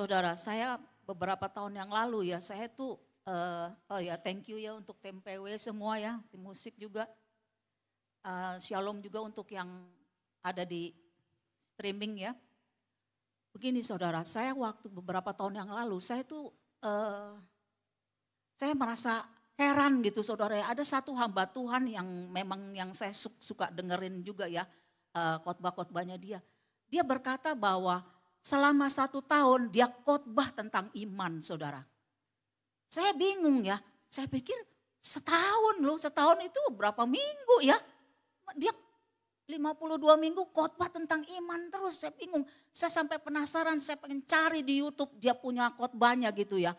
Saudara, saya beberapa tahun yang lalu ya, saya tuh, oh ya thank you ya untuk tim PW semua ya, tim musik juga. Shalom juga untuk yang ada di streaming ya. Begini saudara, saya waktu beberapa tahun yang lalu, saya merasa heran gitu saudara ya. Ada satu hamba Tuhan yang memang yang saya suka dengerin juga ya, khotbah-khotbahnya dia. Dia berkata bahwa selama 1 tahun dia khotbah tentang iman saudara. Saya bingung ya, saya pikir setahun loh, setahun itu berapa minggu ya. Dia 52 minggu khotbah tentang iman terus, saya bingung. Saya sampai penasaran, saya pengen cari di YouTube dia punya khotbahnya gitu ya.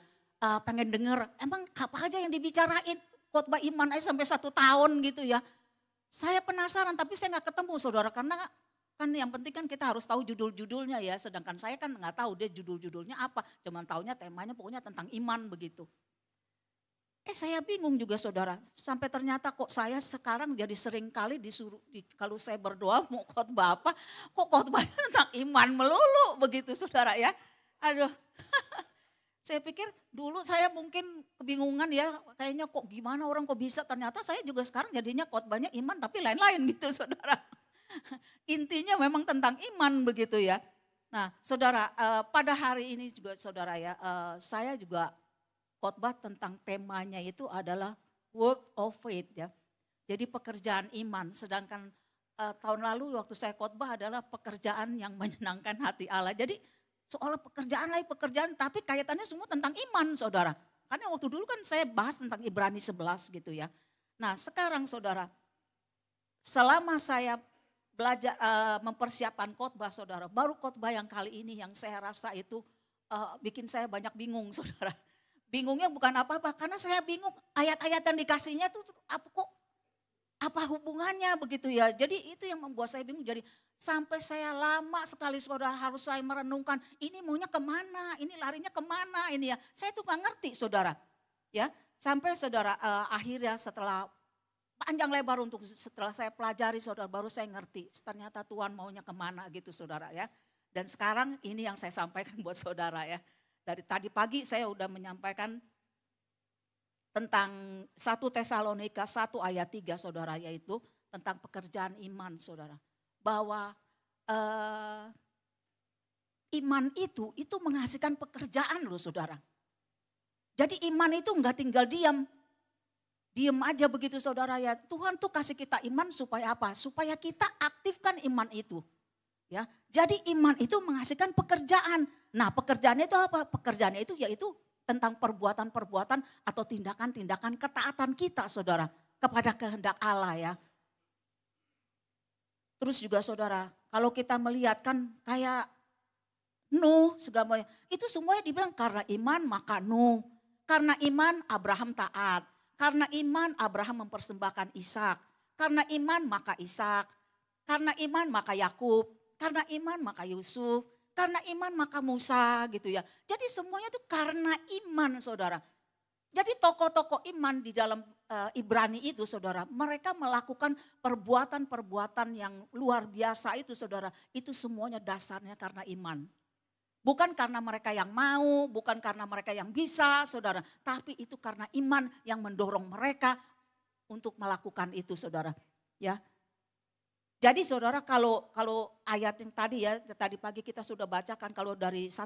Pengen denger, emang apa aja yang dibicarain khotbah iman aja sampai 1 tahun gitu ya. Saya penasaran tapi saya nggak ketemu saudara, karena kan yang penting kan kita harus tahu judul-judulnya ya. Sedangkan saya kan nggak tahu dia judul-judulnya apa, cuman taunya temanya pokoknya tentang iman begitu. Saya bingung juga saudara, sampai ternyata kok saya sekarang jadi sering kali disuruh, kalau saya berdoa mau khotbah apa, kok khotbahnya tentang iman melulu begitu saudara ya. Aduh, saya pikir dulu saya mungkin kebingungan ya, kayaknya kok gimana orang kok bisa, ternyata saya juga sekarang jadinya khotbahnya iman tapi lain-lain gitu saudara. Intinya memang tentang iman begitu ya. Nah saudara, pada hari ini juga saudara ya, saya juga khotbah tentang temanya itu adalah work of faith ya. Jadi pekerjaan iman, sedangkan tahun lalu waktu saya khotbah adalah pekerjaan yang menyenangkan hati Allah. Jadi soal pekerjaan lagi pekerjaan, tapi kaitannya semua tentang iman saudara. Karena waktu dulu kan saya bahas tentang Ibrani 11 gitu ya. Nah sekarang saudara, selama saya belajar mempersiapkan khotbah saudara, baru khotbah yang kali ini yang saya rasa itu bikin saya banyak bingung saudara. Bingungnya bukan apa-apa, karena saya bingung ayat-ayat yang dikasihnya tuh apa hubungannya begitu ya. Jadi itu yang membuat saya bingung. Jadi sampai saya lama sekali saudara harus saya merenungkan, ini maunya kemana, ini larinya kemana ini ya. Saya tuh gak ngerti saudara. Ya, sampai saudara akhirnya setelah panjang lebar setelah saya pelajari saudara, baru saya ngerti ternyata Tuhan maunya kemana gitu saudara ya. Dan sekarang ini yang saya sampaikan buat saudara ya. Dari tadi pagi saya udah menyampaikan tentang 1 Tesalonika 1 ayat 3 saudara, yaitu tentang pekerjaan iman saudara. Bahwa iman itu menghasilkan pekerjaan loh saudara. Jadi iman itu enggak tinggal diam aja begitu saudara ya. Tuhan tuh kasih kita iman supaya apa? Supaya kita aktifkan iman itu. Ya, jadi iman itu menghasilkan pekerjaan. Nah pekerjaannya itu apa? Pekerjaannya itu yaitu tentang perbuatan-perbuatan atau tindakan-tindakan ketaatan kita saudara kepada kehendak Allah ya. Terus juga saudara, kalau kita melihat kan kayak Nuh segalanya, itu semuanya dibilang karena iman maka Nuh. Karena iman Abraham taat. Karena iman Abraham mempersembahkan Ishak. Karena iman maka Ishak. Karena iman maka Yakub. Karena iman maka Yusuf, karena iman maka Musa gitu ya. Jadi semuanya itu karena iman saudara. Jadi tokoh-tokoh iman di dalam Ibrani itu saudara, mereka melakukan perbuatan-perbuatan yang luar biasa itu saudara. Itu semuanya dasarnya karena iman. Bukan karena mereka yang mau, bukan karena mereka yang bisa saudara. Tapi itu karena iman yang mendorong mereka untuk melakukan itu saudara. Ya. Jadi saudara kalau ayat yang tadi pagi kita sudah bacakan, kalau dari 1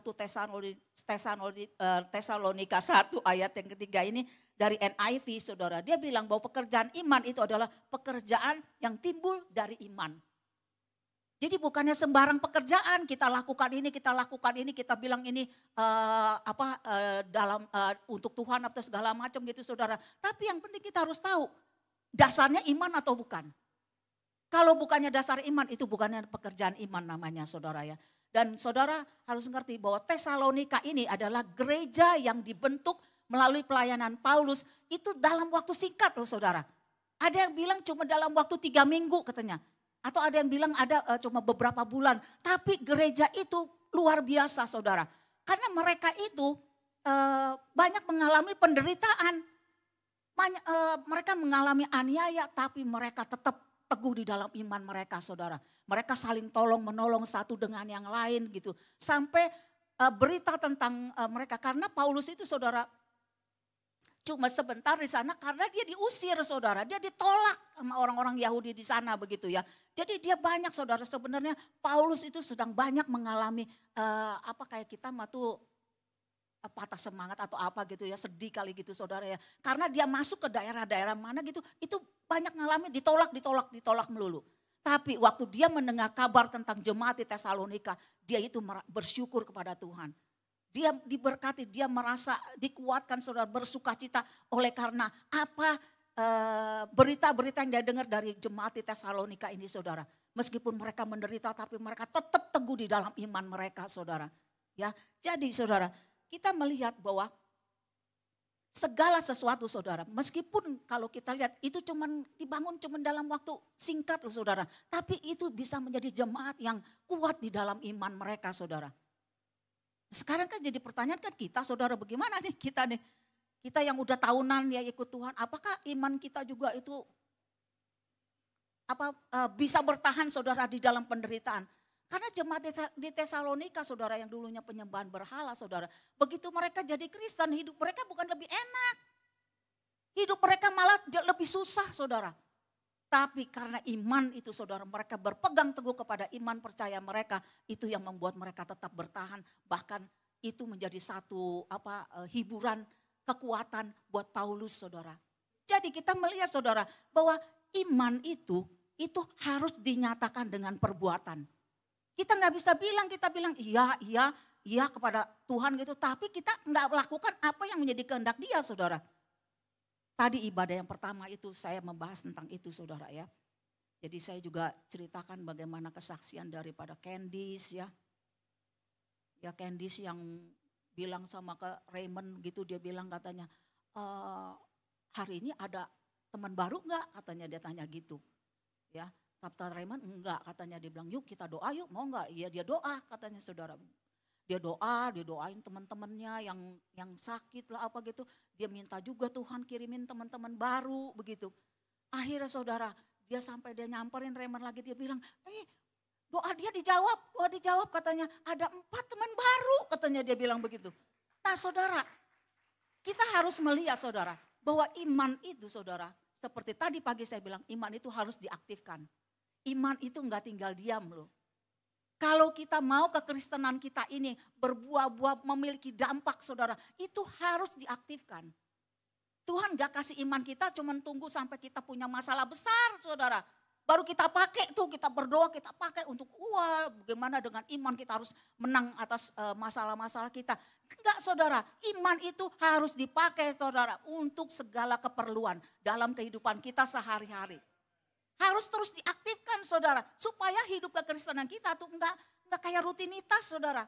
Tesalonika 1 ayat yang ketiga ini dari NIV saudara, dia bilang bahwa pekerjaan iman itu adalah pekerjaan yang timbul dari iman. Jadi bukannya sembarang pekerjaan kita lakukan ini, kita bilang ini untuk Tuhan atau segala macam gitu saudara. Tapi yang penting kita harus tahu dasarnya iman atau bukan. Kalau bukannya dasar iman, itu bukannya pekerjaan iman namanya saudara ya. Dan saudara harus ngerti bahwa Tesalonika ini adalah gereja yang dibentuk melalui pelayanan Paulus. Itu dalam waktu singkat loh saudara. Ada yang bilang cuma dalam waktu 3 minggu katanya. Atau ada yang bilang ada cuma beberapa bulan. Tapi gereja itu luar biasa saudara. Karena mereka itu banyak mengalami penderitaan. Mereka mengalami aniaya tapi mereka tetap teguh di dalam iman mereka saudara. Mereka saling tolong menolong satu dengan yang lain gitu. Sampai berita tentang mereka. Karena Paulus itu saudara cuma sebentar di sana karena dia diusir saudara. Dia ditolak sama orang-orang Yahudi di sana begitu ya. Jadi dia banyak saudara, sebenarnya Paulus itu sedang banyak mengalami kayak kita mah tuh patah semangat atau apa gitu ya, sedih kali gitu saudara ya. Karena dia masuk ke daerah-daerah mana gitu, itu banyak ngalamin ditolak melulu. Tapi waktu dia mendengar kabar tentang jemaat di Tesalonika, dia itu bersyukur kepada Tuhan. Dia diberkati, dia merasa dikuatkan saudara, bersukacita oleh karena apa berita-berita yang dia dengar dari jemaat di Tesalonika ini saudara. Meskipun mereka menderita tapi mereka tetap teguh di dalam iman mereka saudara. Ya, jadi saudara, kita melihat bahwa segala sesuatu saudara, meskipun kalau kita lihat itu dibangun dalam waktu singkat loh saudara. Tapi itu bisa menjadi jemaat yang kuat di dalam iman mereka saudara. Sekarang kan jadi pertanyaan kan kita saudara, bagaimana nih kita nih. Kita yang udah tahunan ya ikut Tuhan, apakah iman kita juga itu bisa bertahan saudara di dalam penderitaan. Karena jemaat di Tesalonika saudara yang dulunya penyembahan berhala saudara. Begitu mereka jadi Kristen, hidup mereka bukan lebih enak. Hidup mereka malah lebih susah saudara. Tapi karena iman itu saudara, mereka berpegang teguh kepada iman percaya mereka. Itu yang membuat mereka tetap bertahan. Bahkan itu menjadi satu hiburan, kekuatan buat Paulus saudara. Jadi kita melihat saudara bahwa iman itu harus dinyatakan dengan perbuatan. Kita nggak bisa kita bilang iya kepada Tuhan gitu, tapi kita nggak melakukan apa yang menjadi kehendak Dia, saudara. Tadi ibadah yang pertama itu saya membahas tentang itu, saudara ya. Jadi saya juga ceritakan bagaimana kesaksian daripada Candice ya. Ya Candice yang bilang sama ke Raymond gitu, dia bilang katanya, hari ini ada teman baru nggak? Katanya dia tanya gitu, ya. Kata Raymond enggak, katanya dia bilang yuk kita doa yuk, mau enggak? Iya dia doa katanya saudara. Dia doain teman-temannya yang sakit lah apa gitu. Dia minta juga Tuhan kirimin teman-teman baru begitu. Akhirnya saudara, dia sampai dia nyamperin Raymond lagi, dia bilang, doa dia dijawab katanya ada 4 teman baru katanya dia bilang begitu. Nah saudara, kita harus melihat saudara bahwa iman itu saudara, seperti tadi pagi saya bilang iman itu harus diaktifkan. Iman itu enggak tinggal diam loh. Kalau kita mau kekristenan kita ini berbuah-buah memiliki dampak saudara, itu harus diaktifkan. Tuhan enggak kasih iman kita cuman tunggu sampai kita punya masalah besar saudara. Baru kita pakai tuh, kita berdoa, kita pakai untuk bagaimana dengan iman kita harus menang atas masalah-masalah kita. Enggak saudara, iman itu harus dipakai saudara untuk segala keperluan dalam kehidupan kita sehari-hari. Harus terus diaktifkan saudara, supaya hidup kekristenan kita tuh enggak kayak rutinitas saudara.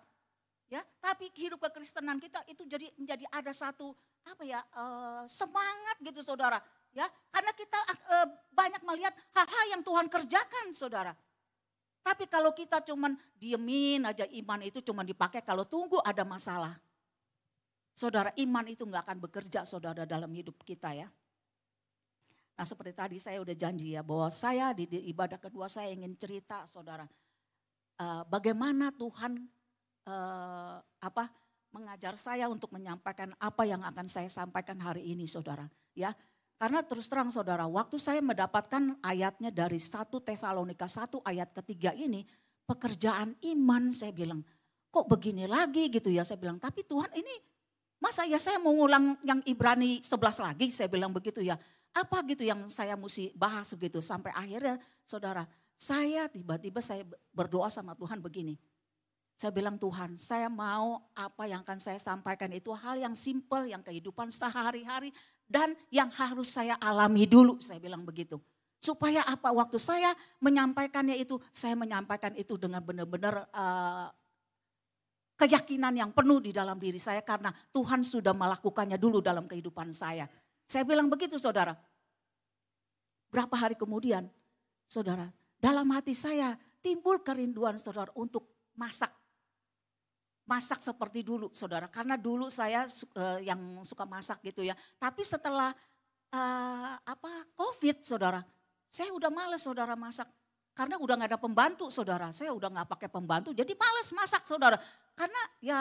Ya, tapi hidup kekristenan kita itu menjadi ada satu semangat gitu saudara. Ya, karena kita banyak melihat hal-hal yang Tuhan kerjakan saudara. Tapi kalau kita cuman diemin aja, iman itu cuman dipakai kalau tunggu ada masalah. Saudara, iman itu enggak akan bekerja saudara dalam hidup kita ya. Nah seperti tadi saya udah janji ya bahwa saya di ibadah kedua saya ingin cerita saudara. Bagaimana Tuhan mengajar saya untuk menyampaikan apa yang akan saya sampaikan hari ini saudara. Ya, karena terus terang saudara, waktu saya mendapatkan ayatnya dari 1 Tesalonika 1 ayat ketiga ini, pekerjaan iman saya bilang, kok begini lagi gitu ya saya bilang. Tapi Tuhan ini masa ya saya mau ngulang yang Ibrani 11 lagi, saya bilang begitu ya. Apa gitu yang saya mesti bahas begitu. Sampai akhirnya saudara, saya tiba-tiba saya berdoa sama Tuhan begini. Saya bilang Tuhan, saya mau apa yang akan saya sampaikan itu hal yang simpel, yang kehidupan sehari-hari. Dan yang harus saya alami dulu, saya bilang begitu. Supaya apa waktu saya menyampaikannya itu, saya menyampaikan itu dengan benar-benar keyakinan yang penuh di dalam diri saya. Karena Tuhan sudah melakukannya dulu dalam kehidupan saya. Saya bilang begitu saudara. Berapa hari kemudian saudara, dalam hati saya timbul kerinduan saudara untuk masak. Masak seperti dulu saudara, karena dulu saya yang suka masak gitu ya. Tapi setelah COVID saudara, saya udah males saudara masak. karena udah nggak ada pembantu saudara, saya udah nggak pakai pembantu, jadi males masak saudara. Karena ya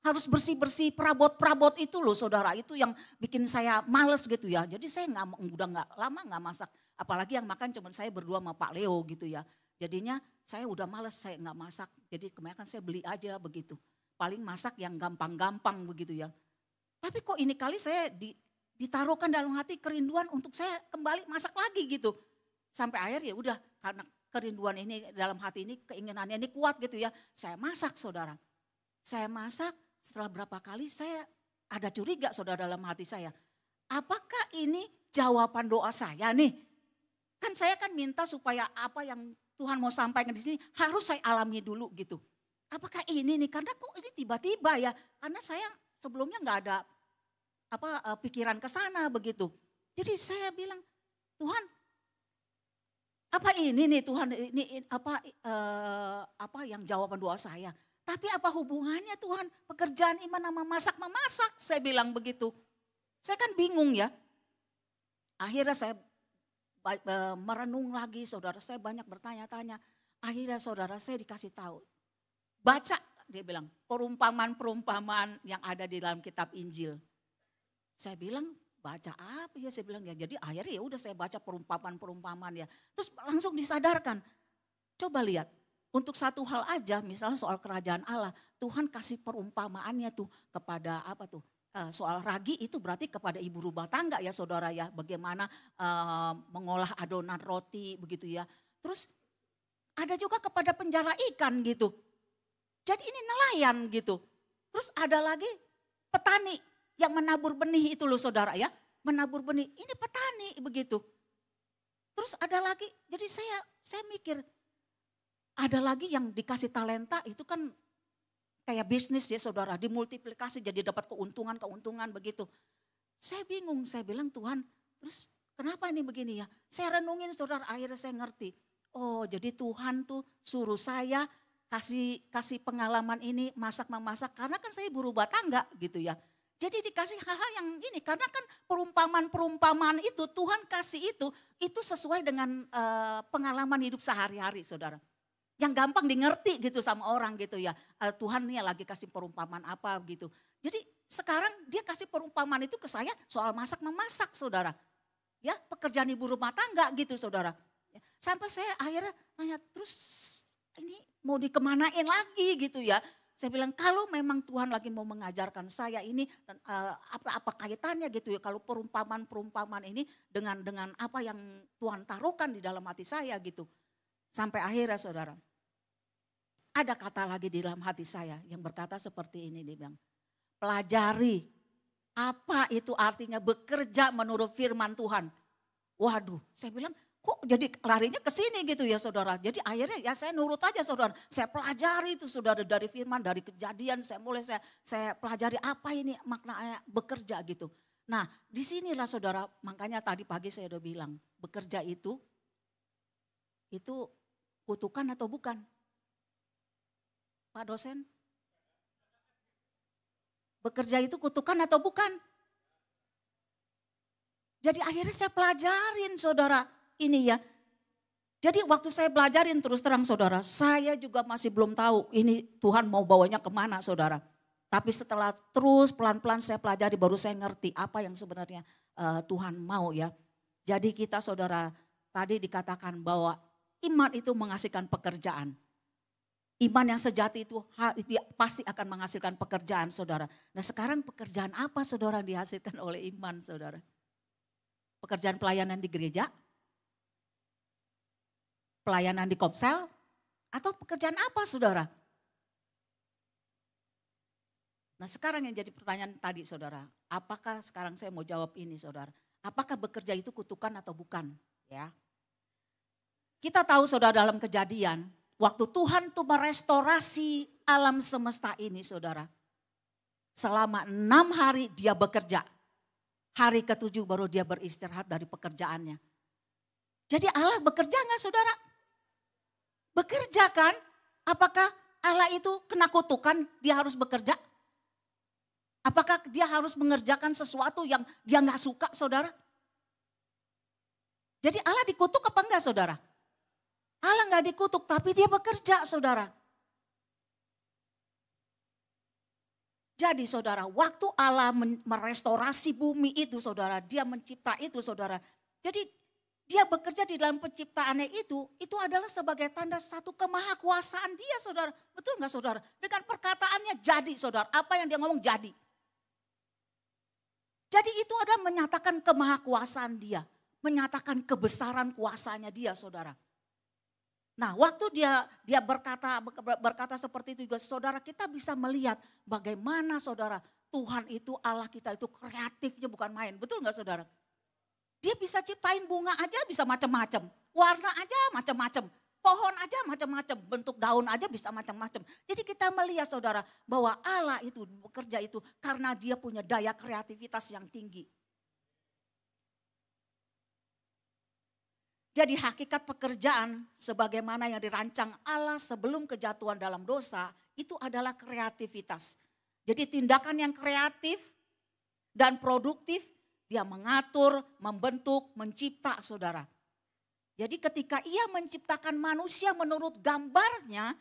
harus bersih-bersih perabot-perabot itu loh saudara, itu yang bikin saya males gitu ya. Jadi saya udah nggak lama nggak masak, apalagi yang makan cuma saya berdua sama Pak Leo gitu ya. Jadinya saya udah males, saya nggak masak, jadi kebanyakan saya beli aja begitu. Paling masak yang gampang-gampang begitu ya. Tapi kok ini kali saya ditaruhkan dalam hati kerinduan untuk saya kembali masak lagi gitu. Sampai akhir ya udah, karena kerinduan ini dalam hati ini, keinginannya ini kuat gitu ya. Saya masak saudara. Saya masak, setelah berapa kali saya ada curiga saudara dalam hati saya. Apakah ini jawaban doa saya nih? Kan saya kan minta supaya apa yang Tuhan mau sampaikan di sini harus saya alami dulu gitu. Apakah ini nih? Karena kok ini tiba-tiba ya. Karena saya sebelumnya nggak ada pikiran ke sana begitu. Jadi saya bilang, Tuhan, apa ini nih Tuhan, ini apa yang jawaban doa saya. Tapi apa hubungannya Tuhan pekerjaan iman sama masak-memasak, saya bilang begitu. Saya kan bingung ya. Akhirnya saya merenung lagi, saudara saya banyak bertanya-tanya. Akhirnya saudara saya dikasih tahu. Baca, dia bilang, perumpamaan-perumpamaan yang ada di dalam kitab Injil. Saya bilang, baca apa ya, saya bilang ya. Jadi akhirnya ya udah saya baca perumpamaan-perumpamaan ya. Terus langsung disadarkan. Coba lihat, untuk satu hal aja, misalnya soal kerajaan Allah, Tuhan kasih perumpamaannya tuh kepada apa tuh? Soal ragi itu berarti kepada ibu rumah tangga ya saudara ya. Bagaimana mengolah adonan roti begitu ya. Terus ada juga kepada penjala ikan gitu. Jadi ini nelayan gitu. Terus ada lagi petani yang menabur benih itu loh saudara ya. Menabur benih, ini petani begitu. Terus ada lagi, jadi saya mikir, ada lagi yang dikasih talenta itu kan kayak bisnis ya saudara, dimultiplikasi jadi dapat keuntungan begitu. Saya bingung, saya bilang Tuhan, terus kenapa ini begini ya? Saya renungin saudara, akhirnya saya ngerti. Oh jadi Tuhan tuh suruh saya kasih pengalaman ini masak-memasak, karena kan saya ibu rumah tangga gitu ya. Jadi dikasih hal-hal yang ini, karena kan perumpamaan itu Tuhan kasih itu sesuai dengan pengalaman hidup sehari-hari saudara. Yang gampang dimengerti gitu sama orang gitu ya. Tuhan nih lagi kasih perumpamaan apa gitu. Jadi sekarang dia kasih perumpamaan itu ke saya soal masak-memasak saudara. Ya pekerjaan ibu rumah tangga gitu saudara. Ya, sampai saya akhirnya tanya terus ini mau dikemanain lagi gitu ya. Saya bilang kalau memang Tuhan lagi mau mengajarkan saya ini apa kaitannya gitu ya. Kalau perumpamaan ini dengan apa yang Tuhan taruhkan di dalam hati saya gitu. Sampai akhirnya saudara. Ada kata lagi di dalam hati saya yang berkata seperti ini, dia bilang, pelajari apa itu artinya bekerja menurut firman Tuhan. Waduh, saya bilang kok jadi larinya ke sini gitu ya saudara. Jadi akhirnya ya saya nurut aja saudara. Saya pelajari itu saudara dari firman, dari kejadian saya pelajari apa ini maknanya bekerja gitu. Nah disinilah saudara, makanya tadi pagi saya udah bilang bekerja itu kutukan atau bukan? Pak dosen, bekerja itu kutukan atau bukan? Jadi akhirnya saya pelajarin saudara ini ya. Jadi waktu saya pelajarin terus terang saudara, saya juga masih belum tahu ini Tuhan mau bawanya kemana saudara. Tapi setelah terus pelan-pelan saya pelajari baru saya ngerti apa yang sebenarnya Tuhan mau ya. Jadi kita saudara tadi dikatakan bahwa iman itu menghasilkan pekerjaan. Iman yang sejati itu pasti akan menghasilkan pekerjaan saudara. Nah sekarang pekerjaan apa saudara dihasilkan oleh iman saudara? Pekerjaan pelayanan di gereja? Pelayanan di Komsel? Atau pekerjaan apa saudara? Nah sekarang yang jadi pertanyaan tadi saudara. Apakah sekarang saya mau jawab ini saudara? Apakah bekerja itu kutukan atau bukan? Ya. Kita tahu saudara dalam Kejadian. Waktu Tuhan tuh merestorasi alam semesta ini saudara. Selama 6 hari dia bekerja. Hari ke-7 baru dia beristirahat dari pekerjaannya. Jadi Allah bekerja enggak saudara? Bekerja kan? Apakah Allah itu kena kutukan dia harus bekerja? Apakah dia harus mengerjakan sesuatu yang dia enggak suka saudara? Jadi Allah dikutuk apa enggak saudara? Allah nggak dikutuk, tapi dia bekerja, saudara. Jadi saudara, waktu Allah merestorasi bumi itu saudara, dia mencipta itu saudara. Jadi dia bekerja di dalam penciptaannya itu adalah sebagai tanda satu kemahakuasaan dia saudara. Betul nggak saudara? Dengan perkataannya jadi saudara, apa yang dia ngomong jadi. Jadi itu adalah menyatakan kemahakuasaan dia, menyatakan kebesaran kuasanya dia saudara. Nah, waktu dia berkata seperti itu juga saudara, kita bisa melihat bagaimana saudara Tuhan itu, Allah kita itu kreatifnya bukan main. Betul nggak saudara? Dia bisa ciptain bunga aja bisa macam-macam, warna aja macam-macam, pohon aja macam-macam, bentuk daun aja bisa macam-macam. Jadi kita melihat saudara bahwa Allah itu bekerja itu karena dia punya daya kreativitas yang tinggi. Jadi hakikat pekerjaan sebagaimana yang dirancang Allah sebelum kejatuhan dalam dosa itu adalah kreativitas. Jadi tindakan yang kreatif dan produktif dia mengatur, membentuk, mencipta saudara. Jadi ketika ia menciptakan manusia menurut gambarnya,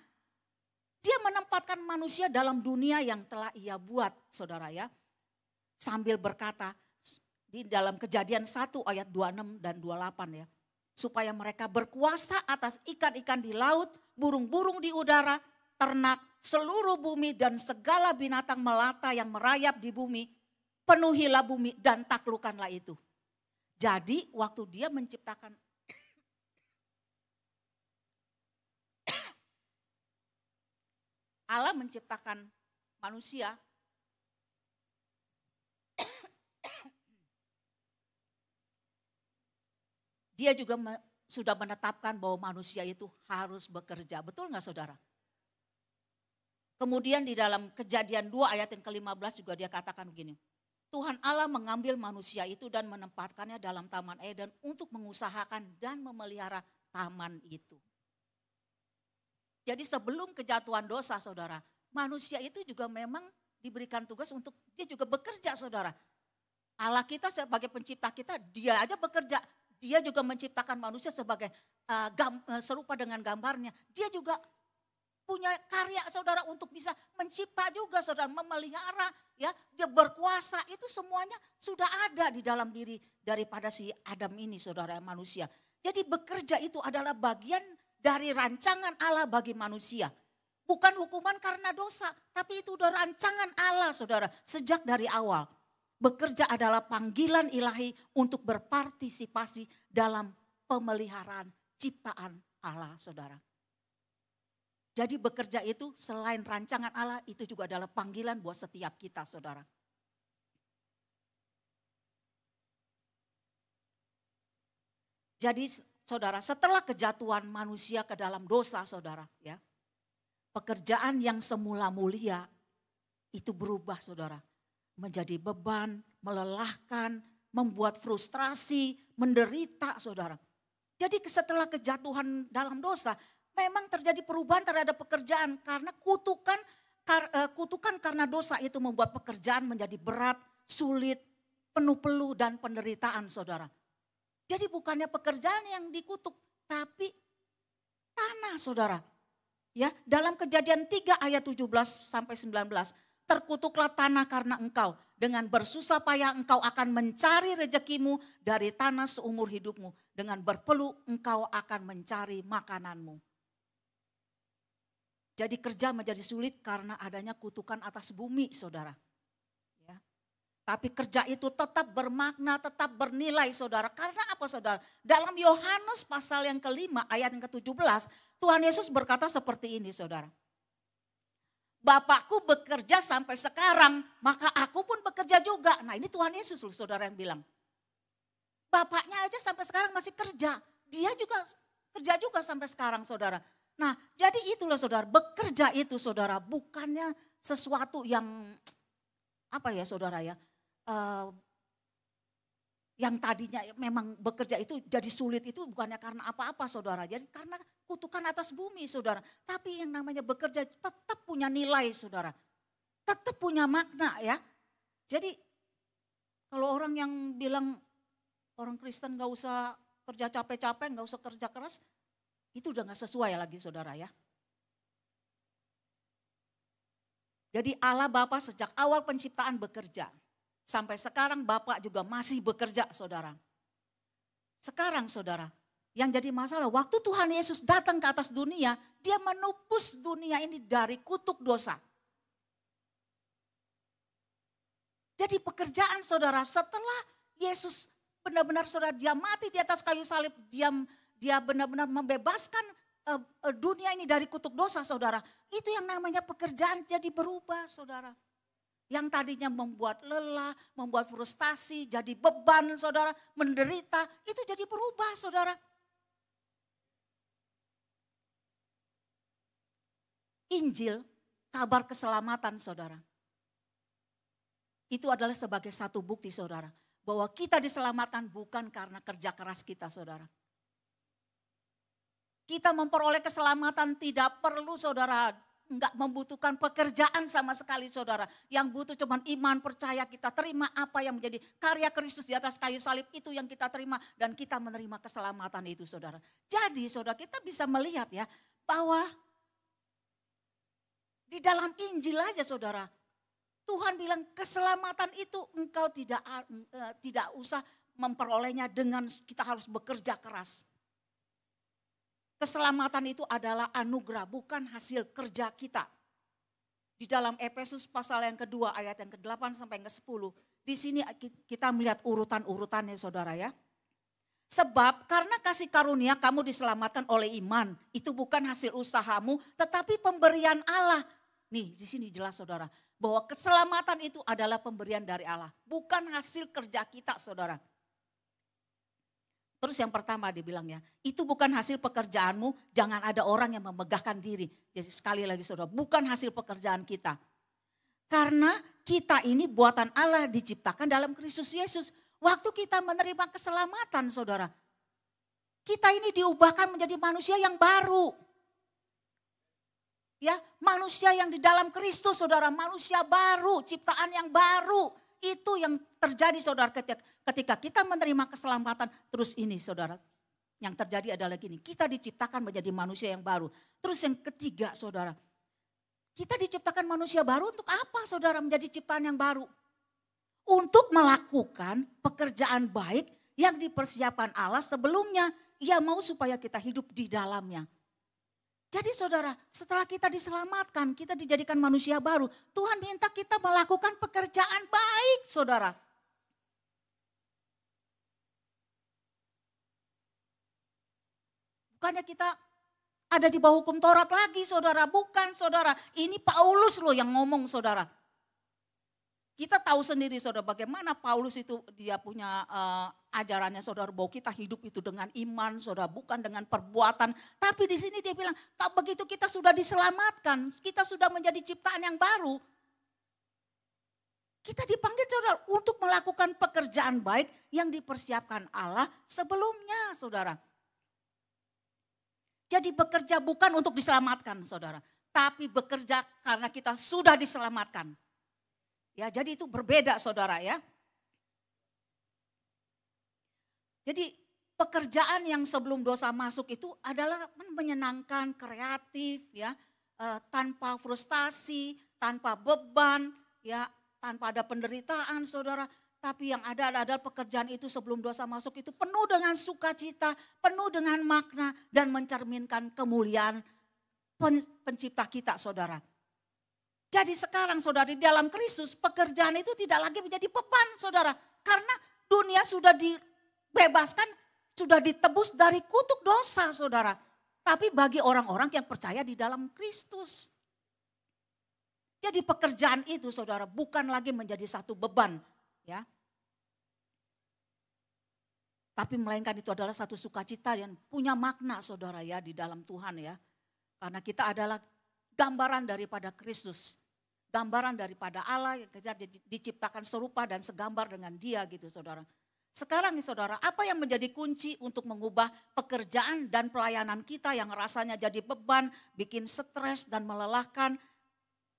dia menempatkan manusia dalam dunia yang telah ia buat saudara ya. Sambil berkata di dalam Kejadian 1 ayat 26 dan 28 ya. Supaya mereka berkuasa atas ikan-ikan di laut, burung-burung di udara, ternak, seluruh bumi dan segala binatang melata yang merayap di bumi. Penuhilah bumi dan taklukkanlah itu. Jadi waktu dia menciptakan Allah menciptakan manusia. Dia juga sudah menetapkan bahwa manusia itu harus bekerja. Betul nggak saudara? Kemudian di dalam Kejadian 2 ayat yang ke-15 juga dia katakan begini. Tuhan Allah mengambil manusia itu dan menempatkannya dalam Taman Eden untuk mengusahakan dan memelihara taman itu. Jadi sebelum kejatuhan dosa saudara, manusia itu juga memang diberikan tugas untuk dia juga bekerja saudara. Allah kita sebagai pencipta kita, dia aja bekerja. Dia juga menciptakan manusia sebagai serupa dengan gambarnya. Dia juga punya karya saudara untuk bisa mencipta juga saudara, memelihara ya, dia berkuasa. Itu semuanya sudah ada di dalam diri daripada si Adam ini saudara manusia. Jadi bekerja itu adalah bagian dari rancangan Allah bagi manusia. Bukan hukuman karena dosa, tapi itu udah rancangan Allah saudara sejak dari awal. Bekerja adalah panggilan ilahi untuk berpartisipasi dalam pemeliharaan ciptaan Allah saudara. Jadi bekerja itu selain rancangan Allah itu juga adalah panggilan buat setiap kita saudara. Jadi saudara setelah kejatuhan manusia ke dalam dosa saudara ya. Pekerjaan yang semula mulia itu berubah saudara. Menjadi beban, melelahkan, membuat frustrasi, menderita saudara. Jadi setelah kejatuhan dalam dosa, memang terjadi perubahan terhadap pekerjaan. Karena kutukan karena dosa itu membuat pekerjaan menjadi berat, sulit, penuh peluh dan penderitaan saudara. Jadi bukannya pekerjaan yang dikutuk, tapi tanah saudara. Ya, dalam Kejadian 3 ayat 17 sampai 19. Terkutuklah tanah karena engkau. Dengan bersusah payah engkau akan mencari rezekimu dari tanah seumur hidupmu. Dengan berpeluh engkau akan mencari makananmu. Jadi kerja menjadi sulit karena adanya kutukan atas bumi saudara. Ya. Tapi kerja itu tetap bermakna, tetap bernilai saudara. Karena apa saudara? Dalam Yohanes pasal yang ke-5 ayat yang ke-17. Tuhan Yesus berkata seperti ini saudara. Bapakku bekerja sampai sekarang, maka aku pun bekerja juga. Nah ini Tuhan Yesus loh saudara yang bilang. Bapaknya aja sampai sekarang masih kerja. Dia juga kerja juga sampai sekarang saudara. Nah jadi itulah saudara, bekerja itu saudara bukannya sesuatu yang apa ya saudara ya. Yang tadinya memang bekerja itu jadi sulit itu bukannya karena apa-apa saudara. Jadi karena kutukan atas bumi saudara. Tapi yang namanya bekerja tetap punya nilai saudara. Tetap punya makna ya. Jadi kalau orang yang bilang orang Kristen gak usah kerja capek-capek, gak usah kerja keras. Itu udah gak sesuai lagi saudara ya. Jadi Allah Bapa sejak awal penciptaan bekerja. Sampai sekarang Bapa juga masih bekerja saudara. Sekarang saudara, yang jadi masalah waktu Tuhan Yesus datang ke atas dunia, dia menupus dunia ini dari kutuk dosa. Jadi pekerjaan saudara setelah Yesus benar-benar saudara dia mati di atas kayu salib, dia benar-benar membebaskan dunia ini dari kutuk dosa saudara. Itu yang namanya pekerjaan jadi berubah saudara. Yang tadinya membuat lelah, membuat frustasi, jadi beban saudara, menderita, itu jadi berubah saudara. Injil, kabar keselamatan saudara. Itu adalah sebagai satu bukti saudara. Bahwa kita diselamatkan bukan karena kerja keras kita saudara. Kita memperoleh keselamatan tidak perlu saudara, enggak membutuhkan pekerjaan sama sekali saudara. Yang butuh cuman iman, percaya, kita terima apa yang menjadi karya Kristus di atas kayu salib itu yang kita terima. Dan kita menerima keselamatan itu saudara. Jadi saudara kita bisa melihat ya bahwa di dalam Injil aja saudara. Tuhan bilang keselamatan itu engkau tidak usah memperolehnya dengan kita harus bekerja keras. Keselamatan itu adalah anugerah, bukan hasil kerja kita. Di dalam Efesus pasal yang kedua ayat yang ke-8 sampai yang ke-10. Di sini kita melihat urutan-urutannya saudara ya. Sebab karena kasih karunia kamu diselamatkan oleh iman. Itu bukan hasil usahamu tetapi pemberian Allah. Nih di sini jelas saudara. Bahwa keselamatan itu adalah pemberian dari Allah. Bukan hasil kerja kita saudara. Terus yang pertama dibilangnya, itu bukan hasil pekerjaanmu, jangan ada orang yang memegahkan diri. Jadi sekali lagi saudara, bukan hasil pekerjaan kita. Karena kita ini buatan Allah diciptakan dalam Kristus Yesus. Waktu kita menerima keselamatan saudara, kita ini diubahkan menjadi manusia yang baru. Ya, manusia yang di dalam Kristus saudara, manusia baru, ciptaan yang baru. Itu yang terjadi saudara ketika kita menerima keselamatan. Terus ini saudara, yang terjadi adalah gini, kita diciptakan menjadi manusia yang baru. Terus yang ketiga saudara, kita diciptakan manusia baru untuk apa saudara menjadi ciptaan yang baru? Untuk melakukan pekerjaan baik yang dipersiapkan Allah sebelumnya. Ia mau supaya kita hidup di dalamnya. Jadi saudara, setelah kita diselamatkan, kita dijadikan manusia baru. Tuhan minta kita melakukan pekerjaan baik saudara. Bukannya kita ada di bawah hukum Taurat lagi saudara. Bukan saudara, ini Paulus loh yang ngomong saudara. Kita tahu sendiri saudara bagaimana Paulus itu dia punya ajarannya saudara bahwa kita hidup itu dengan iman saudara bukan dengan perbuatan. Tapi di sini dia bilang begitu kita sudah diselamatkan, kita sudah menjadi ciptaan yang baru. Kita dipanggil saudara untuk melakukan pekerjaan baik yang dipersiapkan Allah sebelumnya saudara. Jadi bekerja bukan untuk diselamatkan saudara. Tapi bekerja karena kita sudah diselamatkan. Ya, jadi itu berbeda saudara ya. Jadi pekerjaan yang sebelum dosa masuk itu adalah menyenangkan, kreatif ya, tanpa frustasi, tanpa beban, ya, tanpa ada penderitaan saudara. Tapi yang ada adalah pekerjaan itu sebelum dosa masuk itu penuh dengan sukacita, penuh dengan makna dan mencerminkan kemuliaan pencipta kita saudara. Jadi sekarang saudara di dalam Kristus pekerjaan itu tidak lagi menjadi beban saudara. Karena dunia sudah dibebaskan, sudah ditebus dari kutuk dosa saudara. Tapi bagi orang-orang yang percaya di dalam Kristus. Jadi pekerjaan itu saudara bukan lagi menjadi satu beban. Ya. Tapi melainkan itu adalah satu sukacita yang punya makna saudara ya di dalam Tuhan ya. Karena kita adalah gambaran daripada Kristus. Gambaran daripada Allah yang kita diciptakan serupa dan segambar dengan Dia gitu saudara. Sekarang nih saudara, apa yang menjadi kunci untuk mengubah pekerjaan dan pelayanan kita yang rasanya jadi beban, bikin stres dan melelahkan.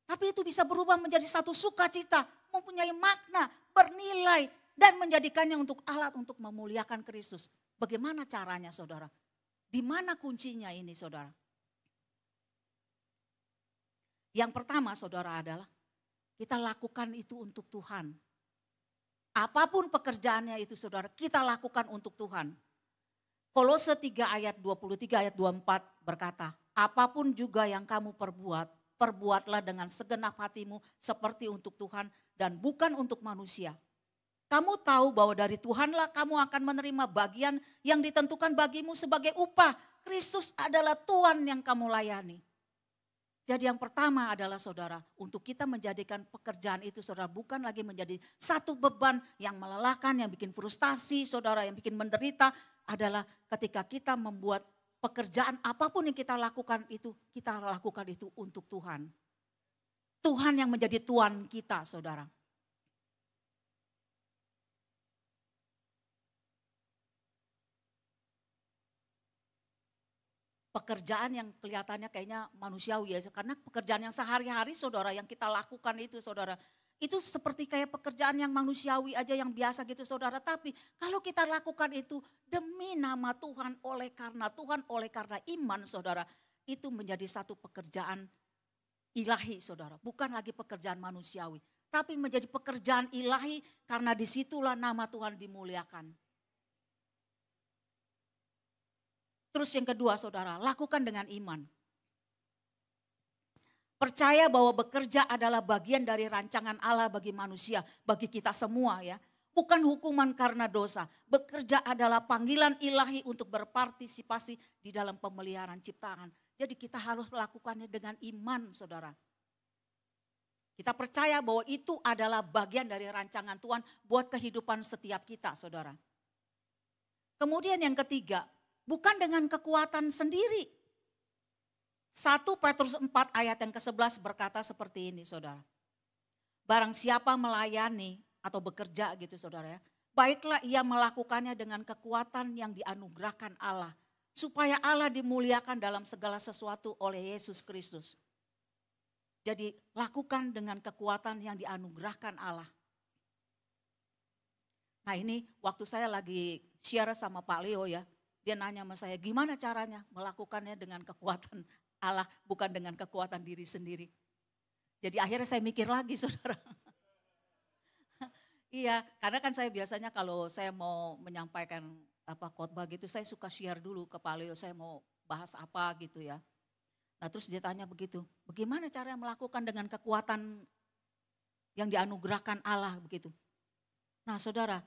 Tapi itu bisa berubah menjadi satu sukacita, mempunyai makna, bernilai dan menjadikannya untuk alat untuk memuliakan Kristus. Bagaimana caranya saudara? Di mana kuncinya ini saudara? Yang pertama saudara adalah kita lakukan itu untuk Tuhan. Apapun pekerjaannya itu saudara, kita lakukan untuk Tuhan. Kolose 3 ayat 23 ayat 24 berkata, apapun juga yang kamu perbuat, perbuatlah dengan segenap hatimu seperti untuk Tuhan dan bukan untuk manusia. Kamu tahu bahwa dari Tuhanlah kamu akan menerima bagian yang ditentukan bagimu sebagai upah. Kristus adalah Tuhan yang kamu layani. Jadi yang pertama adalah saudara, untuk kita menjadikan pekerjaan itu saudara bukan lagi menjadi satu beban yang melelahkan, yang bikin frustasi saudara, yang bikin menderita, adalah ketika kita membuat pekerjaan apapun yang kita lakukan itu untuk Tuhan. Tuhan yang menjadi Tuhan kita saudara. Pekerjaan yang kelihatannya kayaknya manusiawi ya, karena pekerjaan yang sehari-hari saudara yang kita lakukan itu saudara, itu seperti kayak pekerjaan yang manusiawi aja yang biasa gitu saudara. Tapi kalau kita lakukan itu demi nama Tuhan, oleh karena Tuhan, oleh karena iman saudara, itu menjadi satu pekerjaan ilahi saudara, bukan lagi pekerjaan manusiawi. Tapi menjadi pekerjaan ilahi karena disitulah nama Tuhan dimuliakan. Terus yang kedua saudara, lakukan dengan iman. Percaya bahwa bekerja adalah bagian dari rancangan Allah bagi manusia, bagi kita semua ya. Bukan hukuman karena dosa. Bekerja adalah panggilan ilahi untuk berpartisipasi di dalam pemeliharaan ciptaan. Jadi kita harus lakukannya dengan iman saudara. Kita percaya bahwa itu adalah bagian dari rancangan Tuhan buat kehidupan setiap kita saudara. Kemudian yang ketiga, bukan dengan kekuatan sendiri. 1 Petrus 4 ayat yang ke-11 berkata seperti ini saudara. Barang siapa melayani atau bekerja gitu saudara ya. Baiklah ia melakukannya dengan kekuatan yang dianugerahkan Allah. Supaya Allah dimuliakan dalam segala sesuatu oleh Yesus Kristus. Jadi lakukan dengan kekuatan yang dianugerahkan Allah. Nah ini waktu saya lagi share sama Pak Leo ya. Dia nanya sama saya, gimana caranya melakukannya dengan kekuatan Allah, bukan dengan kekuatan diri sendiri. Jadi akhirnya saya mikir lagi saudara. Iya, karena kan saya biasanya kalau saya mau menyampaikan khotbah gitu, saya suka share dulu ke Pak Leo, saya mau bahas apa gitu ya. Nah terus dia tanya begitu, bagaimana caranya melakukan dengan kekuatan yang dianugerahkan Allah begitu. Nah saudara,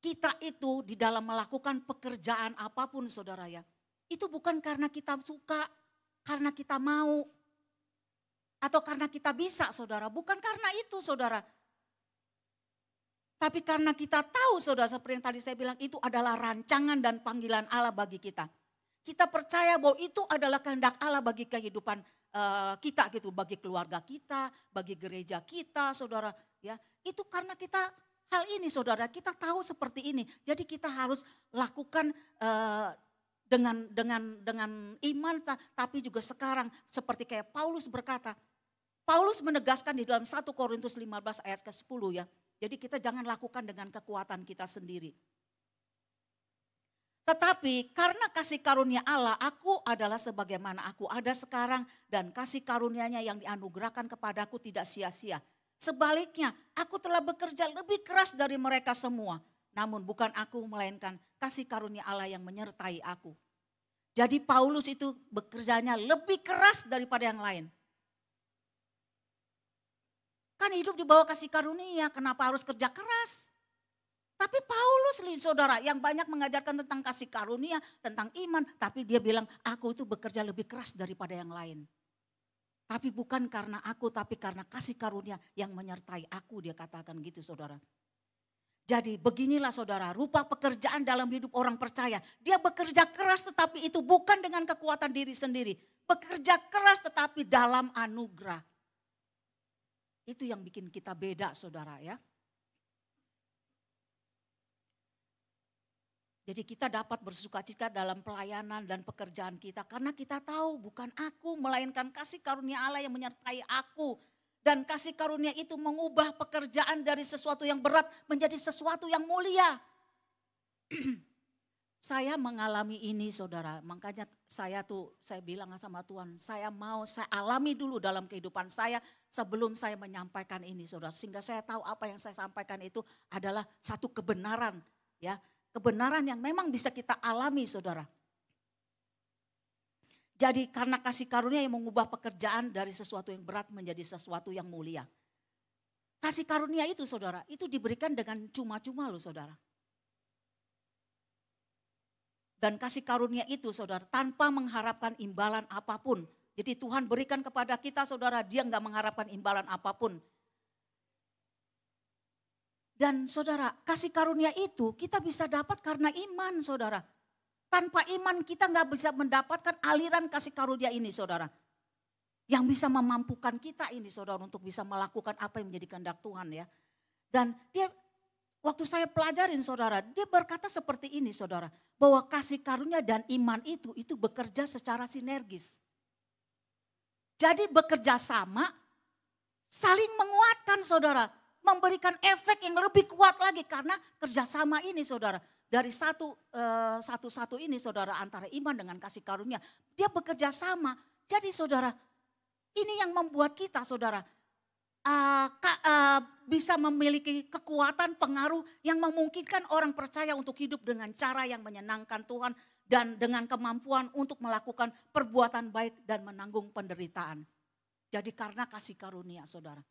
kita itu di dalam melakukan pekerjaan apapun saudara ya. Itu bukan karena kita suka, karena kita mau. Atau karena kita bisa saudara, bukan karena itu saudara. Tapi karena kita tahu saudara, seperti yang tadi saya bilang, itu adalah rancangan dan panggilan Allah bagi kita. Kita percaya bahwa itu adalah kehendak Allah bagi kehidupan kita gitu. Bagi keluarga kita, bagi gereja kita saudara. Ya, itu karena kita hal ini saudara, kita tahu seperti ini. Jadi kita harus lakukan dengan iman, tapi juga sekarang seperti kayak Paulus berkata. Paulus menegaskan di dalam 1 Korintus 15 ayat ke-10 ya. Jadi kita jangan lakukan dengan kekuatan kita sendiri. Tetapi karena kasih karunia Allah, aku adalah sebagaimana aku ada sekarang dan kasih karunia-Nya yang dianugerahkan kepadaku tidak sia-sia. Sebaliknya, aku telah bekerja lebih keras dari mereka semua. Namun bukan aku, melainkan kasih karunia Allah yang menyertai aku. Jadi Paulus itu bekerjanya lebih keras daripada yang lain. Kan hidup di bawah kasih karunia, kenapa harus kerja keras? Tapi Paulus nih saudara yang banyak mengajarkan tentang kasih karunia, tentang iman. Tapi dia bilang aku itu bekerja lebih keras daripada yang lain. Tapi bukan karena aku, tapi karena kasih karunia yang menyertai aku, dia katakan gitu saudara. Jadi beginilah saudara, rupa pekerjaan dalam hidup orang percaya. Dia bekerja keras tetapi itu bukan dengan kekuatan diri sendiri. Bekerja keras tetapi dalam anugerah. Itu yang bikin kita beda saudara ya. Jadi kita dapat bersukacita dalam pelayanan dan pekerjaan kita. Karena kita tahu bukan aku, melainkan kasih karunia Allah yang menyertai aku. Dan kasih karunia itu mengubah pekerjaan dari sesuatu yang berat menjadi sesuatu yang mulia. Saya mengalami ini saudara, makanya saya bilang sama Tuhan, saya alami dulu dalam kehidupan saya sebelum saya menyampaikan ini saudara. Sehingga saya tahu apa yang saya sampaikan itu adalah satu kebenaran, ya, kebenaran yang memang bisa kita alami saudara. Jadi karena kasih karunia yang mengubah pekerjaan dari sesuatu yang berat menjadi sesuatu yang mulia. Kasih karunia itu saudara, itu diberikan dengan cuma-cuma loh saudara. Dan kasih karunia itu saudara tanpa mengharapkan imbalan apapun. Jadi Tuhan berikan kepada kita saudara, dia enggak mengharapkan imbalan apapun. Dan saudara kasih karunia itu kita bisa dapat karena iman saudara. Tanpa iman kita enggak bisa mendapatkan aliran kasih karunia ini saudara. Yang bisa memampukan kita ini saudara untuk bisa melakukan apa yang menjadi kehendak Tuhan ya. Dan dia waktu saya pelajarin saudara, dia berkata seperti ini saudara. Bahwa kasih karunia dan iman itu bekerja secara sinergis. Jadi bekerja sama, saling menguatkan saudara. Memberikan efek yang lebih kuat lagi karena kerjasama ini saudara. Dari satu ini saudara antara iman dengan kasih karunia. Dia bekerja sama. Jadi saudara ini yang membuat kita saudara bisa memiliki kekuatan pengaruh yang memungkinkan orang percaya untuk hidup dengan cara yang menyenangkan Tuhan dan dengan kemampuan untuk melakukan perbuatan baik dan menanggung penderitaan. Jadi karena kasih karunia saudara.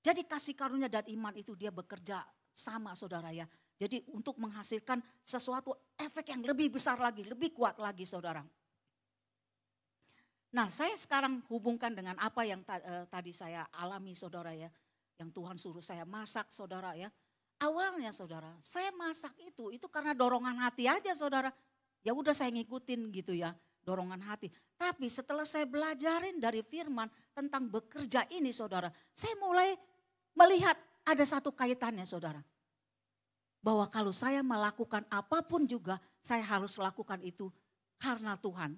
Jadi kasih karunia dan iman itu dia bekerja sama saudara ya. Jadi untuk menghasilkan sesuatu efek yang lebih besar lagi, lebih kuat lagi saudara. Nah saya sekarang hubungkan dengan apa yang tadi saya alami saudara ya. Yang Tuhan suruh saya masak saudara ya. Awalnya saudara saya masak itu karena dorongan hati aja saudara. Ya udah saya ngikutin gitu ya dorongan hati. Tapi setelah saya belajarin dari firman tentang bekerja ini saudara. Saya mulai melihat ada satu kaitannya saudara. Bahwa kalau saya melakukan apapun juga saya harus lakukan itu karena Tuhan.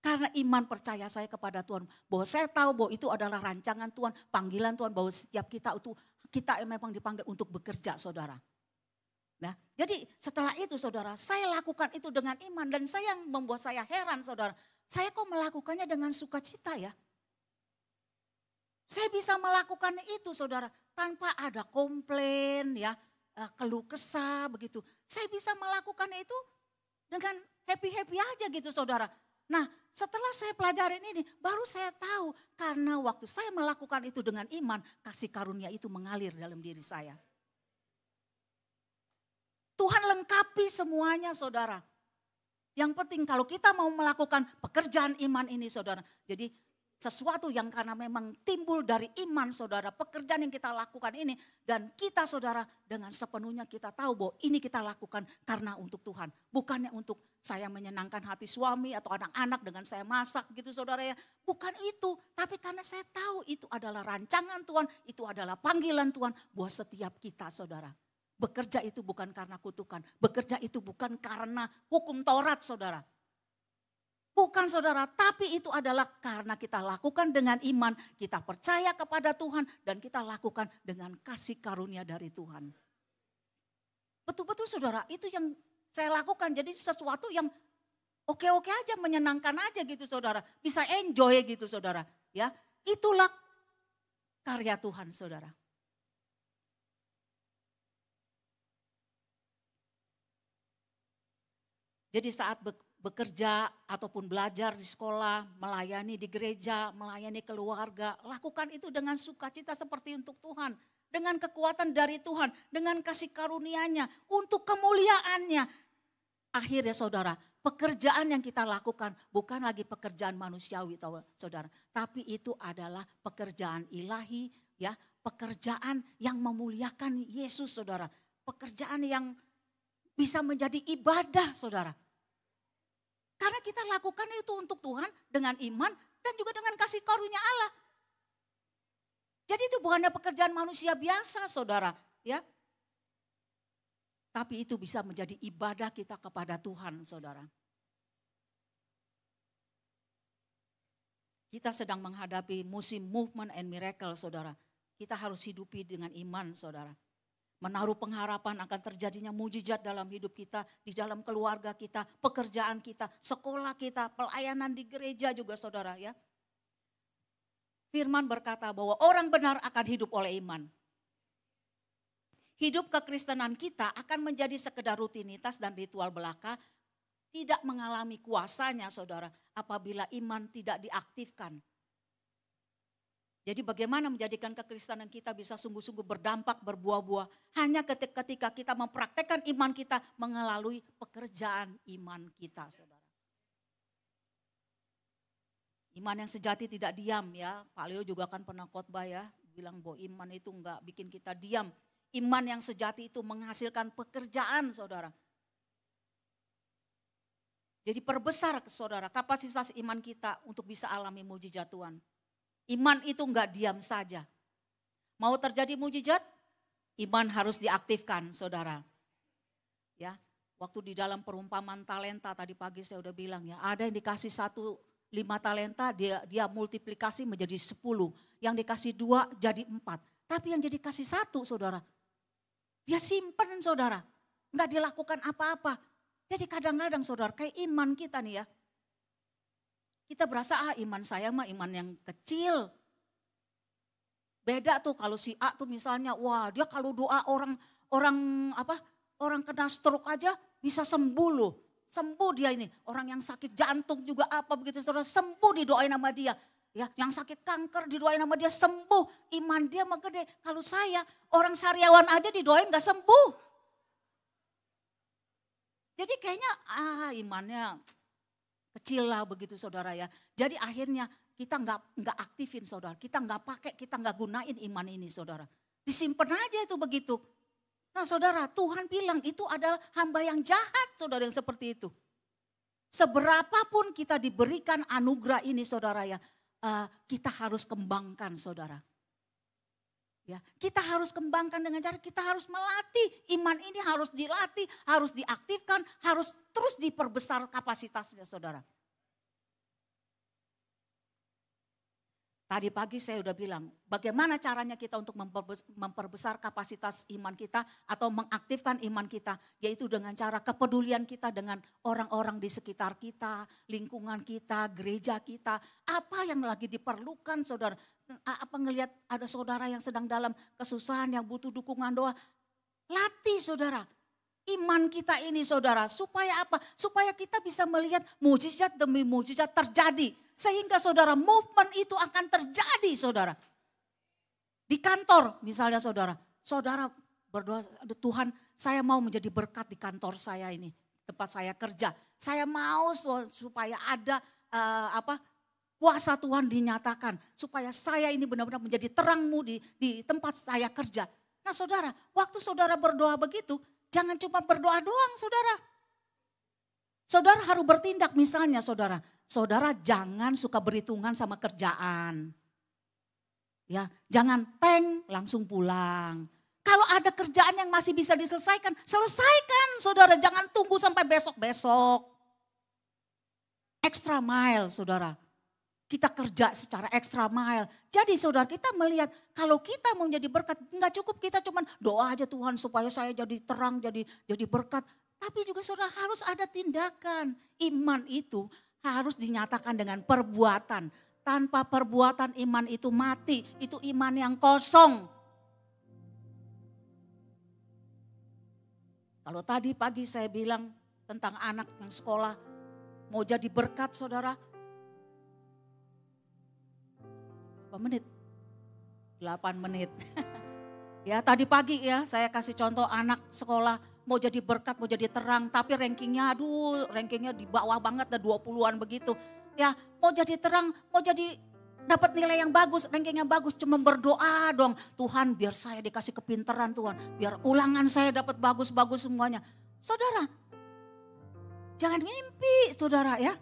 Karena iman percaya saya kepada Tuhan. Bahwa saya tahu bahwa itu adalah rancangan Tuhan, panggilan Tuhan. Bahwa setiap kita itu kita memang dipanggil untuk bekerja saudara. Nah, jadi setelah itu saudara saya lakukan itu dengan iman. Dan saya yang membuat saya heran saudara. Saya kok melakukannya dengan sukacita ya. Saya bisa melakukan itu saudara tanpa ada komplain ya, keluh kesah begitu. Saya bisa melakukan itu dengan happy-happy aja gitu saudara. Nah setelah saya pelajarin ini baru saya tahu karena waktu saya melakukan itu dengan iman kasih karunia itu mengalir dalam diri saya. Tuhan lengkapi semuanya saudara. Yang penting kalau kita mau melakukan pekerjaan iman ini saudara. Jadi sesuatu yang karena memang timbul dari iman saudara. Pekerjaan yang kita lakukan ini. Dan kita saudara dengan sepenuhnya kita tahu bahwa ini kita lakukan karena untuk Tuhan. Bukannya untuk saya menyenangkan hati suami atau anak-anak dengan saya masak gitu saudara ya. Bukan itu. Tapi karena saya tahu itu adalah rancangan Tuhan. Itu adalah panggilan Tuhan buat setiap kita saudara. Bekerja itu bukan karena kutukan. Bekerja itu bukan karena hukum Taurat saudara. Bukan saudara, tapi itu adalah karena kita lakukan dengan iman. Kita percaya kepada Tuhan dan kita lakukan dengan kasih karunia dari Tuhan. Betul-betul saudara, itu yang saya lakukan. Jadi sesuatu yang oke-oke aja, menyenangkan aja gitu saudara. Bisa enjoy gitu saudara. Ya, itulah karya Tuhan saudara. Jadi saat bekerja ataupun belajar di sekolah, melayani di gereja, melayani keluarga, lakukan itu dengan sukacita seperti untuk Tuhan. Dengan kekuatan dari Tuhan, dengan kasih karunia-Nya, untuk kemuliaan-Nya. Akhirnya saudara, pekerjaan yang kita lakukan bukan lagi pekerjaan manusiawi saudara. Tapi itu adalah pekerjaan ilahi, ya, pekerjaan yang memuliakan Yesus saudara. Pekerjaan yang bisa menjadi ibadah saudara. Karena kita lakukan itu untuk Tuhan dengan iman dan juga dengan kasih karunia Allah. Jadi itu bukannya pekerjaan manusia biasa saudara. Ya. Tapi itu bisa menjadi ibadah kita kepada Tuhan saudara. Kita sedang menghadapi musim movement and miracle saudara. Kita harus hidupi dengan iman saudara. Menaruh pengharapan akan terjadinya mujizat dalam hidup kita, di dalam keluarga kita, pekerjaan kita, sekolah kita, pelayanan di gereja juga saudara ya. Firman berkata bahwa orang benar akan hidup oleh iman. Hidup kekristenan kita akan menjadi sekedar rutinitas dan ritual belaka, tidak mengalami kuasanya saudara apabila iman tidak diaktifkan. Jadi bagaimana menjadikan kekristenan kita bisa sungguh-sungguh berdampak, berbuah-buah. Hanya ketika kita mempraktekkan iman kita melalui pekerjaan iman kita saudara. Iman yang sejati tidak diam ya. Pak Leo juga kan pernah khotbah ya. Bilang bahwa iman itu enggak bikin kita diam. Iman yang sejati itu menghasilkan pekerjaan saudara. Jadi perbesar saudara kapasitas iman kita untuk bisa alami mujizat Tuhan. Iman itu enggak diam saja. Mau terjadi mujizat, iman harus diaktifkan saudara. Ya, waktu di dalam perumpamaan talenta tadi pagi saya udah bilang ya, ada yang dikasih 5 talenta, dia multiplikasi menjadi 10. Yang dikasih 2 jadi 4. Tapi yang jadi kasih 1 saudara, dia simpen saudara. Enggak dilakukan apa-apa. Jadi kadang-kadang saudara kayak iman kita nih ya. Kita berasa iman saya mah iman yang kecil. Beda tuh kalau si A tuh misalnya, wah dia kalau doa orang kena stroke aja bisa sembuh loh. Sembuh dia ini, orang yang sakit jantung juga apa begitu saudara, sembuh didoain sama dia. Ya, yang sakit kanker didoain sama dia sembuh. Iman dia mah gede. Kalau saya orang sariawan aja didoain gak sembuh. Jadi kayaknya imannya kecil lah begitu saudara ya. Jadi akhirnya kita nggak aktifin saudara. Kita nggak pakai, kita nggak gunain iman ini saudara. Disimpan aja itu begitu. Nah saudara, Tuhan bilang itu adalah hamba yang jahat saudara yang seperti itu. Seberapapun kita diberikan anugerah ini saudara ya, kita harus kembangkan saudara. Ya, kita harus kembangkan dengan cara kita harus melatih. Iman ini harus dilatih, harus diaktifkan, harus terus diperbesar kapasitasnya saudara. Tadi pagi saya udah bilang, bagaimana caranya kita untuk memperbesar kapasitas iman kita atau mengaktifkan iman kita, yaitu dengan cara kepedulian kita dengan orang-orang di sekitar kita, lingkungan kita, gereja kita, apa yang lagi diperlukan saudara. Apa ngelihat ada saudara yang sedang dalam kesusahan yang butuh dukungan doa, latih saudara. Iman kita ini saudara, supaya apa? Supaya kita bisa melihat mujizat demi mujizat terjadi. Sehingga saudara movement itu akan terjadi saudara. Di kantor misalnya saudara berdoa, Tuhan saya mau menjadi berkat di kantor saya ini. Tempat saya kerja. Saya mau supaya ada kuasa Tuhan dinyatakan. Supaya saya ini benar-benar menjadi terangmu di tempat saya kerja. Nah saudara, waktu saudara berdoa begitu, jangan cuma berdoa doang saudara. Saudara harus bertindak misalnya saudara. Saudara jangan suka berhitungan sama kerjaan. Ya, jangan langsung pulang. Kalau ada kerjaan yang masih bisa diselesaikan, selesaikan saudara. Jangan tunggu sampai besok-besok. Extra mile saudara. Kita kerja secara extra mile. Jadi saudara kita melihat kalau kita mau jadi berkat, enggak cukup kita cuma doa aja Tuhan supaya saya jadi terang, jadi berkat. Tapi juga saudara harus ada tindakan. Iman itu harus dinyatakan dengan perbuatan. Tanpa perbuatan iman itu mati. Itu iman yang kosong. Kalau tadi pagi saya bilang tentang anak yang sekolah mau jadi berkat saudara. Berapa menit? 8 menit. Ya tadi pagi ya saya kasih contoh anak sekolah mau jadi berkat, mau jadi terang, tapi rankingnya di bawah banget, ada 20-an begitu. Ya mau jadi terang, mau jadi dapat nilai yang bagus, rankingnya bagus, cuma berdoa dong. Tuhan biar saya dikasih kepintaran Tuhan, biar ulangan saya dapat bagus-bagus semuanya. Saudara, jangan mimpi saudara ya.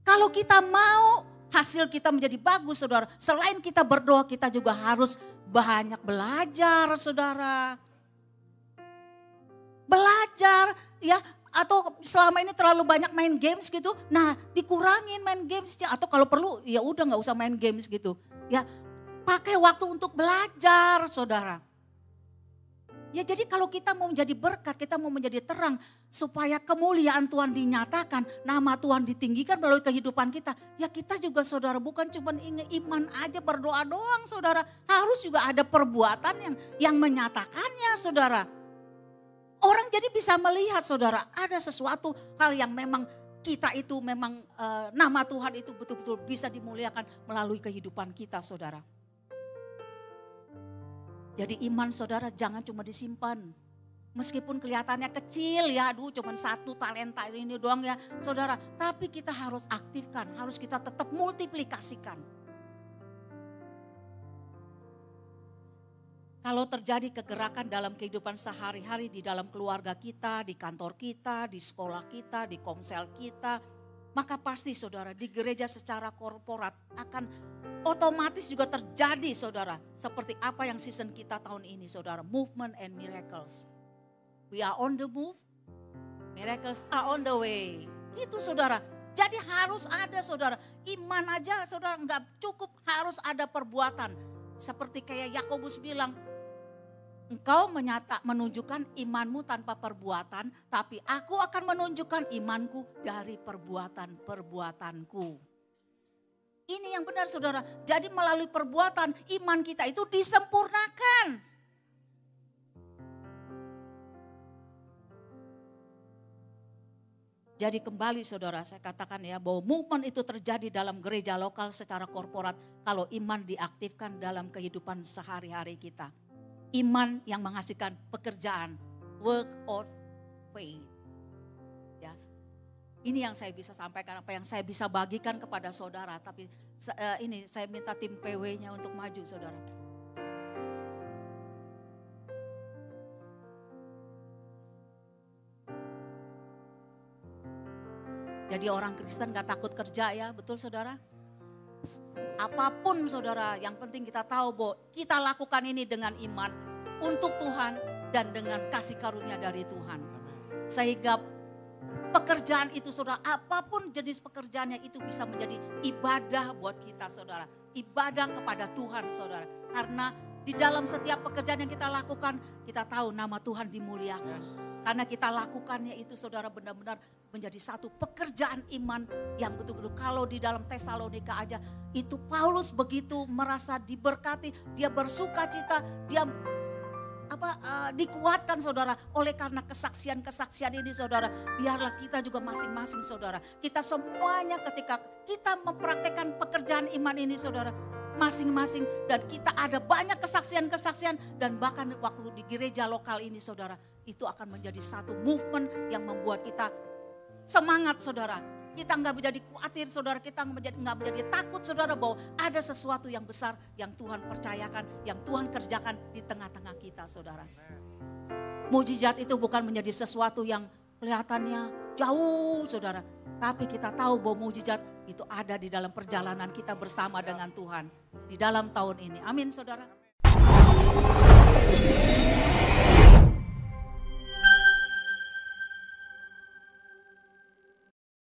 Kalau kita mau hasil kita menjadi bagus saudara, selain kita berdoa kita juga harus banyak belajar saudara. Belajar ya, atau selama ini terlalu banyak main games gitu. Nah dikurangin main gamesnya, atau kalau perlu ya udah gak usah main games gitu. Ya pakai waktu untuk belajar saudara. Ya jadi kalau kita mau menjadi berkat, kita mau menjadi terang supaya kemuliaan Tuhan dinyatakan, nama Tuhan ditinggikan melalui kehidupan kita. Ya kita juga saudara bukan cuma ingin iman aja berdoa doang saudara. Harus juga ada perbuatan yang menyatakannya saudara. Orang jadi bisa melihat saudara ada sesuatu hal yang memang kita itu memang nama Tuhan itu betul-betul bisa dimuliakan melalui kehidupan kita saudara. Jadi iman saudara jangan cuma disimpan. Meskipun kelihatannya kecil ya, aduh cuma 1 talenta ini doang ya saudara. Tapi kita harus aktifkan, harus kita tetap multiplikasikan. Kalau terjadi kegerakan dalam kehidupan sehari-hari di dalam keluarga kita, di kantor kita, di sekolah kita, di komsel kita. Maka pasti saudara di gereja secara korporat akan otomatis juga terjadi saudara. Seperti apa yang season kita tahun ini saudara. Movement and miracles. We are on the move. Miracles are on the way. Itu saudara. Jadi harus ada saudara. Iman aja saudara enggak cukup, harus ada perbuatan. Seperti kayak Yakobus bilang. Engkau menunjukkan imanmu tanpa perbuatan. Tapi aku akan menunjukkan imanku dari perbuatan-perbuatanku. Ini yang benar saudara. Jadi melalui perbuatan iman kita itu disempurnakan. Jadi kembali saudara saya katakan ya bahwa movement itu terjadi dalam gereja lokal secara korporat. Kalau iman diaktifkan dalam kehidupan sehari-hari kita. Iman yang menghasilkan pekerjaan. Work of faith. Ya. Ini yang saya bisa sampaikan, apa yang saya bisa bagikan kepada saudara. Tapi ini saya minta tim PW-nya untuk maju saudara. Jadi orang Kristen gak takut kerja ya, betul saudara? Apapun saudara, yang penting kita tahu bahwa kita lakukan ini dengan iman untuk Tuhan dan dengan kasih karunia dari Tuhan. Sehingga pekerjaan itu saudara, apapun jenis pekerjaannya itu bisa menjadi ibadah buat kita saudara. Ibadah kepada Tuhan saudara. Karena di dalam setiap pekerjaan yang kita lakukan, kita tahu nama Tuhan dimuliakan. Karena kita lakukannya itu saudara benar-benar menjadi satu pekerjaan iman yang betul-betul kalau di dalam Tesalonika aja itu Paulus begitu merasa diberkati, dia bersuka cita, dia dikuatkan saudara oleh karena kesaksian-kesaksian ini saudara. Biarlah kita juga masing-masing saudara, kita semuanya ketika kita mempraktekkan pekerjaan iman ini saudara, masing-masing dan kita ada banyak kesaksian-kesaksian dan bahkan waktu di gereja lokal ini saudara, itu akan menjadi satu movement yang membuat kita semangat saudara. Kita nggak menjadi khawatir saudara, kita nggak menjadi takut saudara bahwa ada sesuatu yang besar yang Tuhan percayakan, yang Tuhan kerjakan di tengah-tengah kita saudara. Mujizat itu bukan menjadi sesuatu yang kelihatannya jauh saudara. Tapi kita tahu bahwa mujizat itu ada di dalam perjalanan kita bersama dengan Tuhan. Di dalam tahun ini. Amin saudara.